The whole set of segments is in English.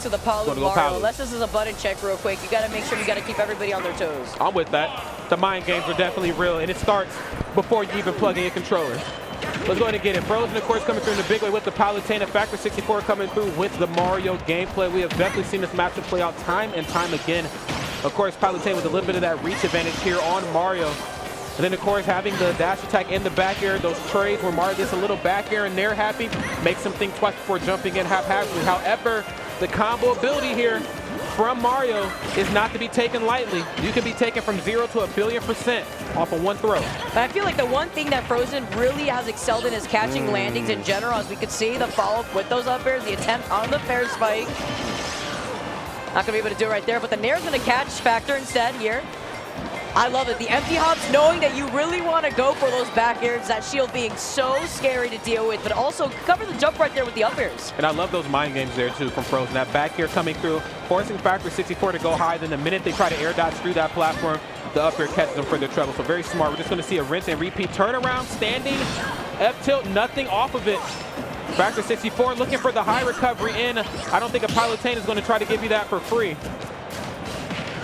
to the Palu, Mario. Unless this is a button check real quick, you got to make sure you got to keep everybody on their toes. I'm with that. The mind games are definitely real, and it starts before you even plug in your controller. Let's go ahead and get it. Frozen, of course, coming through in the big way with the Palutena. Factor64 coming through with the Mario gameplay. We have definitely seen this matchup play out time and time again. Of course, Palutena with a little bit of that reach advantage here on Mario. And then, of course, having the dash attack in the back air, those trades where Mario gets a little back air and they're happy, makes him think twice before jumping in haphazardly. However, the combo ability here from Mario is not to be taken lightly. You can be taken from 0 to 1,000,000,000% off of one throw. But I feel like the one thing that Frozen really has excelled in is catching landings in general, as we could see the follow-up with those up airs, the attempt on the fair spike. Not gonna be able to do it right there, but the Nair's gonna catch Factor instead here. I love it. The empty hops, knowing that you really want to go for those back airs, that shield being so scary to deal with, but also cover the jump right there with the up airs. And I love those mind games there too from Frozen. That back air coming through, forcing Factor64 to go high. Then the minute they try to air dodge through that platform, the up air catches them for their trouble. So very smart. We're just going to see a rinse and repeat turnaround, standing, F-tilt, nothing off of it. Factor64 looking for the high recovery in. I don't think a Palutena is going to try to give you that for free.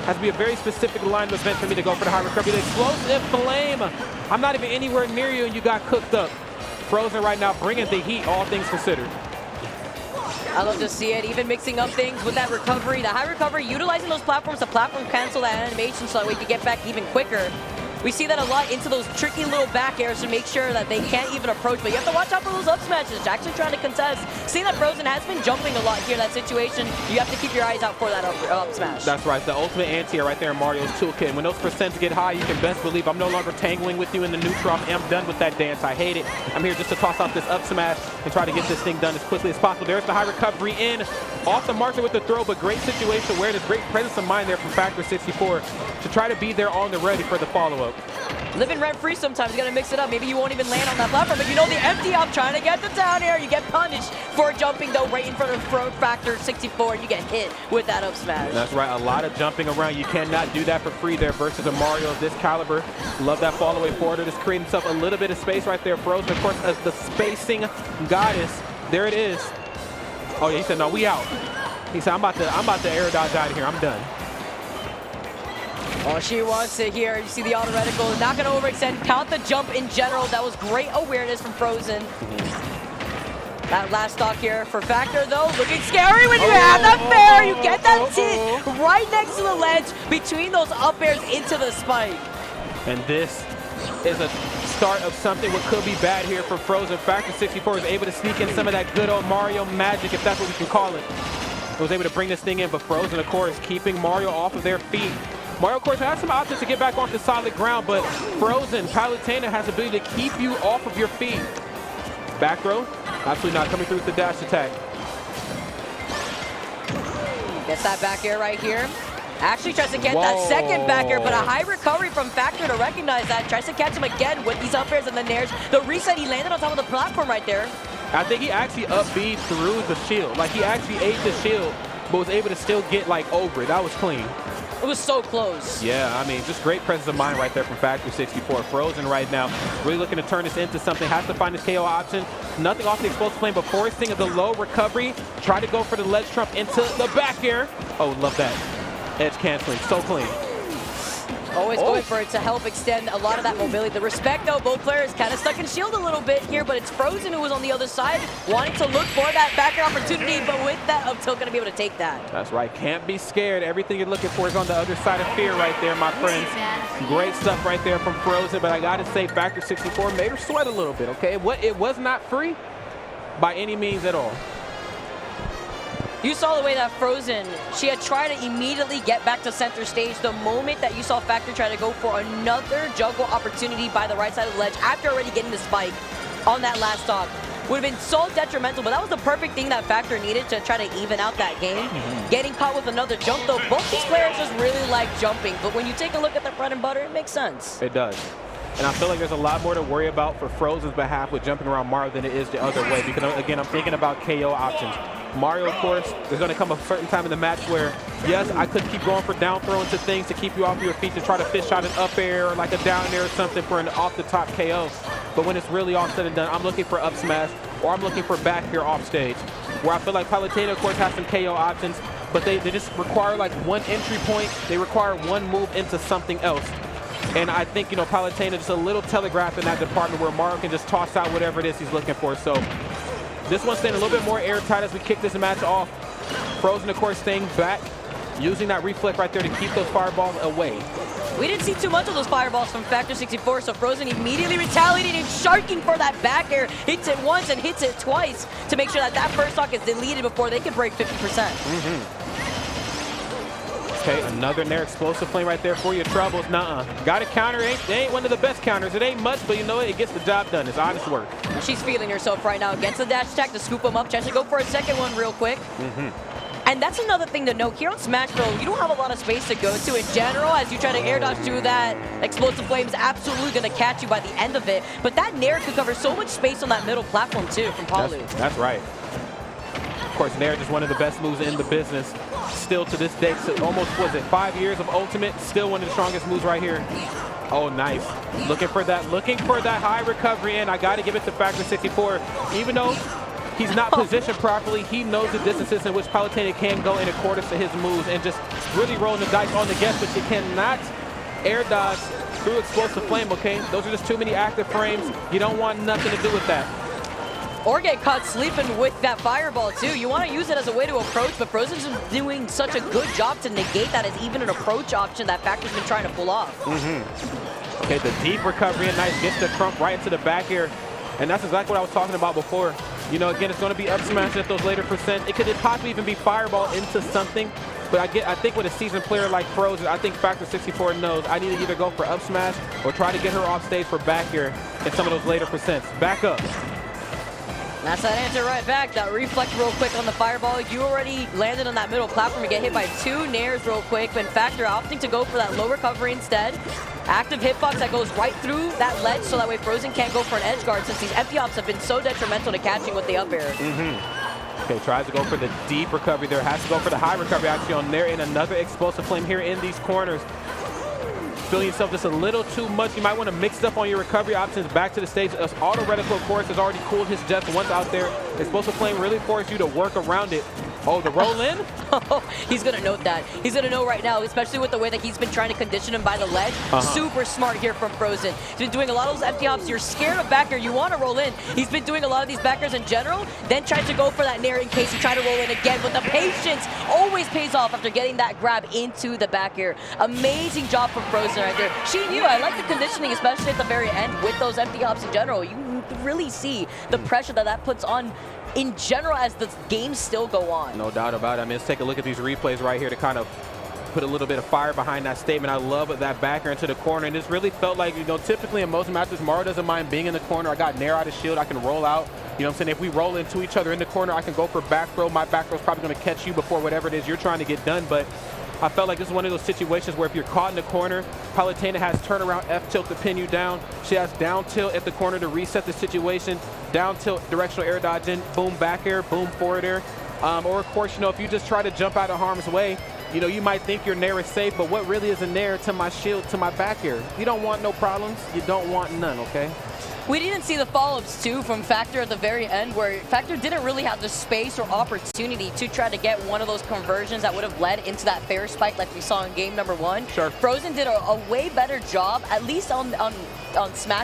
Has to be a very specific line of event for me to go for the high recovery. The explosive flame. I'm not even anywhere near you and you got cooked up. Frozen right now bringing the heat, all things considered. I love to see it, even mixing up things with that recovery. The high recovery, utilizing those platforms to platform cancel that animation so that way you get back even quicker. We see that a lot into those tricky little back airs to make sure that they can't even approach, but you have to watch out for those up smashes. Jackson trying to contest. See that Frozen has been jumping a lot here in that situation. You have to keep your eyes out for that up smash. That's right, the ultimate anti-air right there in Mario's toolkit. When those percents get high, you can best believe I'm no longer tangling with you in the neutral. I'm done with that dance. I hate it. I'm here just to toss off this up smash and try to get this thing done as quickly as possible. There's the high recovery in. Off the marker with the throw, but great situation awareness, great presence of mind there from Factor64 to try to be there on the ready for the follow-up. Living rent-free sometimes, you gotta mix it up. Maybe you won't even land on that platform, but you know the empty up trying to get the down air. You get punished for jumping though right in front of Factor64, and you get hit with that up smash. That's right, a lot of jumping around. You cannot do that for free there versus a Mario of this caliber. Love that fall away forward. Just creating himself a little bit of space right there. Frozen, of course, as the spacing goddess. There it is. Oh yeah, he said, no, we out. He said, I'm about to air dodge out of here. I'm done. Oh, she wants it here. You see the auto-reticle. Not going to overextend. Count the jump in general. That was great awareness from Frozen. That last stock here for Factor, though, looking scary when you have that fair. You get that tit right next to the ledge between those up airs into the spike. And this is a start of something what could be bad here for Frozen. Factor64 is able to sneak in some of that good old Mario magic, if that's what we can call it. Was able to bring this thing in, but Frozen, of course, keeping Mario off of their feet. Mario, of course, has some options to get back onto solid ground, but Frozen, Palutena has the ability to keep you off of your feet. Back throw, absolutely not coming through with the dash attack. Gets that back air right here. Actually tries to get that second back air, but a high recovery from Factor to recognize that. Tries to catch him again with these up airs and the nairs. The reset, he landed on top of the platform right there. I think he actually up-beat through the shield. Like, he actually ate the shield, but was able to still get, like, over it. That was clean. It was so close. Yeah, I mean, just great presence of mind right there from Factor64. Frozen right now, really looking to turn this into something. Has to find his KO option. Nothing off the explosive flame, but forcing the low recovery. Try to go for the ledge trump into the back air. Oh, love that. Edge canceling, so clean. Always going for it to help extend a lot of that mobility. The respect, though, both players kind of stuck in shield a little bit here, but it's Frozen who was on the other side, wanting to look for that back air opportunity, but with that up tilt, going to be able to take that. That's right. Can't be scared. Everything you're looking for is on the other side of fear right there, my friends. Great stuff right there from Frozen, but I got to say, Factor64 made her sweat a little bit, okay? It was not free by any means at all. You saw the way that Frozen, she had tried to immediately get back to center stage the moment that you saw Factor try to go for another juggle opportunity by the right side of the ledge after already getting the spike on that last stock. Would have been so detrimental, but that was the perfect thing that Factor needed to try to even out that game. Getting caught with another jump, though, both these players just really like jumping, but when you take a look at the bread and butter, it makes sense. It does. And I feel like there's a lot more to worry about for Frozen's behalf with jumping around Mario than it is the other way, because, again, I'm thinking about KO options. Mario, of course, there's going to come a certain time in the match where, yes, I could keep going for down throw into things to keep you off your feet to try to fish out an up air or like a down air or something for an off-the-top KO. But when it's really all said and done, I'm looking for up smash or I'm looking for back here off stage. where I feel like Palutena, of course, has some KO options, but they just require like one entry point. They require one move into something else. And I think, you know, Palutena just a little telegraphed in that department where Mario can just toss out whatever it is he's looking for. So this one's staying a little bit more airtight as we kick this match off. Frozen, of course, staying back, using that reflect right there to keep those fireballs away. We didn't see too much of those fireballs from Factor64, so Frozen immediately retaliating and sharking for that back air. Hits it once and hits it twice to make sure that that first stock is deleted before they can break 50%. Okay, another Nair explosive flame right there for your troubles. Nuh-uh. Got a counter. It ain't one of the best counters. It ain't much, but you know what? It gets the job done. It's honest work. She's feeling herself right now against the dash attack to scoop him up. Tries to go for a second one real quick. And that's another thing to note. Here on Smashville, you don't have a lot of space to go to in general. As you try to air dodge through that, explosive flame is absolutely going to catch you by the end of it. But that Nair could cover so much space on that middle platform, too, from Palu. That's right. Of course, Nair is one of the best moves in the business. Still to this day, so almost, was it 5 years of Ultimate? Still one of the strongest moves right here. Oh, nice. Looking for that high recovery, and I got to give it to Factor64. Even though he's not positioned properly, he knows the distances in which Palutena can go in accordance to his moves and just really rolling the dice on the guess, but you cannot air dodge through explosive flame, okay? Those are just too many active frames. You don't want nothing to do with that. Or get caught sleeping with that fireball, too. You want to use it as a way to approach, but Frozen's doing such a good job to negate that as even an approach option that Factor's been trying to pull off. Okay, the deep recovery and nice gets the crump right into the back here. And that's exactly what I was talking about before. You know, again, it's going to be up smash at those later percent. It could possibly even be fireball into something. But I think with a seasoned player like Frozen, I think Factor64 knows I need to either go for up smash or try to get her off stage for back here in some of those later percents. Back up. That's that answer right back. That reflect real quick on the fireball. You already landed on that middle platform and get hit by 2 Nairs real quick. But Factor opting to go for that low recovery instead. Active hitbox that goes right through that ledge so that way Frozen can't go for an edge guard since these empty ops have been so detrimental to catching with the up air. Okay, tries to go for the deep recovery there. Has to go for the high recovery actually on there. And another explosive flame here in these corners. Feeling yourself just a little too much. You might want to mix it up on your recovery options back to the stage. Auto reticle, of course, has already cooled his jets once out there. Explosive flame really forces you to work around it. Oh, the roll in? He's going to note that. He's going to know right now, especially with the way that he's been trying to condition him by the ledge. Super smart here from Frozen. He's been doing a lot of those empty ops. You're scared of back air. You want to roll in. He's been doing a lot of these back airs in general, then tries to go for that Nair in case you try to roll in again. But the patience always pays off after getting that grab into the back air. Amazing job from Frozen right there. She knew. I like the conditioning, especially at the very end with those empty ops in general. You really see the pressure that puts on in general as the games still go on. No doubt about it. I mean, let's take a look at these replays right here to kind of put a little bit of fire behind that statement. I love that backer into the corner, and this really felt like, you know, typically in most matches, Mario doesn't mind being in the corner. I got Nair out of shield. I can roll out. You know what I'm saying? If we roll into each other in the corner, I can go for back throw. My back throw is probably going to catch you before whatever it is you're trying to get done, but I felt like this is one of those situations where if you're caught in the corner, Palutena has turnaround F tilt to pin you down. She has down tilt at the corner to reset the situation. Down tilt, directional air dodge in, boom back air, boom forward air. Or of course, you know, if you just try to jump out of harm's way, you know, you might think your Nair is safe, but what really is a Nair to my shield, to my back air? You don't want no problems. You don't want none, okay? We didn't see the follow-ups, too, from Factor at the very end, where Factor didn't really have the space or opportunity to try to get one of those conversions that would have led into that fair spike like we saw in game number 1. Sure. Frozen did a way better job, at least on Smash.